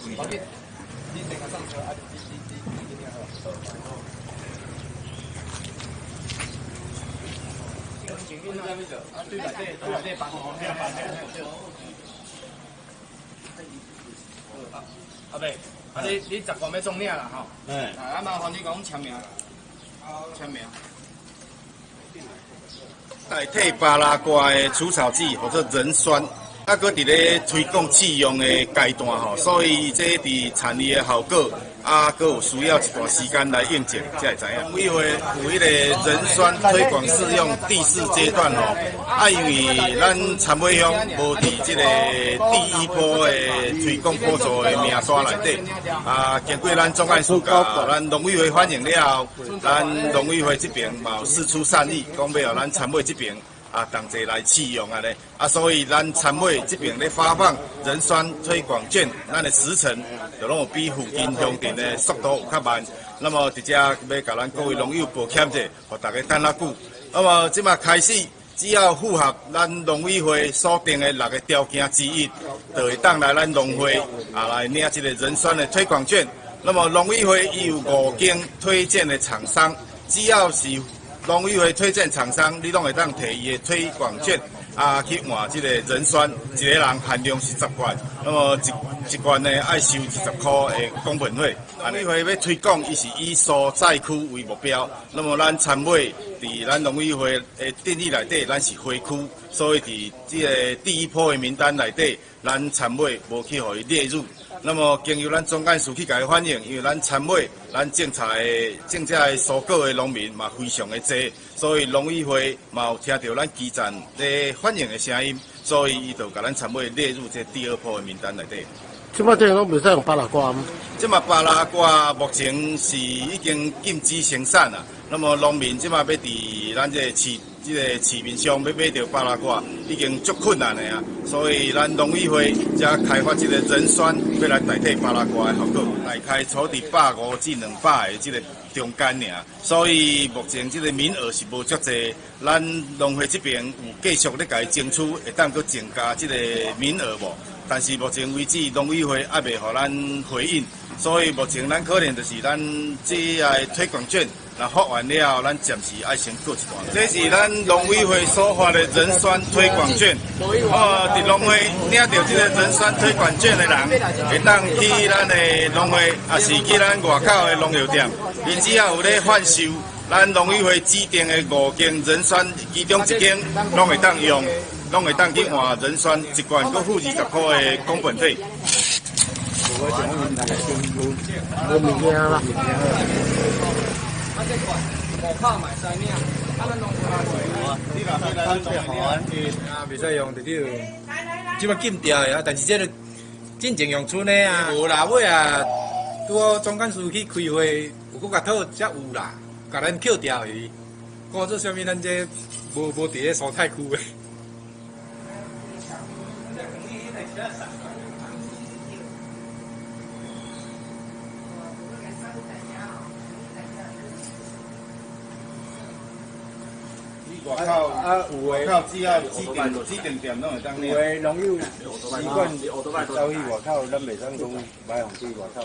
你等下上车啊！你好。对内对把阿伯，啊你10罐要中领啦吼。啊麻烦你讲签名。签名。代替巴拉瓜的除草剂或者人酸。啊，搁伫咧推广试用的阶段吼，所以这伫产业的效果啊，搁有需要一段时间来验证才会知影。委会有迄个人酸推广试用第4阶段吼，啊，因为咱参委乡无伫这个第1波的推广补助的名单内底，啊，经过咱总干事甲咱农委会反映了后，咱农委会这边嘛有释出善意，讲要互咱参委这边。啊，同齐来试用安尼，啊，所以咱参委这边咧发放人酸推广券，咱的时程就拢有比附近乡镇的速度有较慢。那么直接要甲咱各位农友抱歉者，互大家等较久。那么即马开始，只要符合咱农委会所定的6个条件之一，就会当来咱农会啊来领这个人酸的推广券。那么农委会伊有5间推荐的厂商，只要是农委会推荐厂商，你拢会当摕伊的推广券啊去换这个人酸，一个人限量是10罐，那么一罐呢爱收20块的工本费。农委会要推广，伊是以所在区为目标，那么咱参委伫咱农委会的定义内底，咱是花区，所以伫这个第1波的名单内底，咱参委无去互伊列入。那么经由咱总干事去甲伊反映，因为咱参委、咱种这的蔬果的农民嘛非常的多，所以农委会嘛有听到咱基站咧反映的声音，所以伊就甲咱参委列入这第2波的名单内底。即摆这拢袂使用巴拉瓜吗？即马巴拉瓜目前是已经禁止生产啦。那么农民即马要伫咱这市面上要买到巴拉瓜，已经足困难的啊。所以咱农委会才开发这个人酸，要来代替巴拉瓜的效果，大概处伫150至200的这个中间尔。所以目前这个名额是无足济，咱农会这边有继续咧甲伊争取，会当搁增加这个名额无？但是目前为止，农委会还未互咱回应，所以目前咱可能就是咱这个推广券，若发完了后，咱暂时爱先过一段。这是咱农委会所发的人酸推广券，伫农会领到这个人酸推广券的人，会当去咱的农会，也是去咱外口的农药店，伊只要有咧贩售咱农委会指定的5间人酸，其中1间拢会当用。拢会当去换人酸1罐，搁付20块的工本费。无物件啦。啊，这款5块买3领，啊，咱农袂使用，就即摆禁掉的啊，但是这个进前用村的啊，无啦，尾啊，拄好总干事去开会，有搁甲讨才有啦，甲咱扣掉伊。讲做啥物？咱这无伫咧蔬菜区的。外口外口只要指定店拢会当领。有诶农友习惯走去外口，咱袂使讲买红去外口。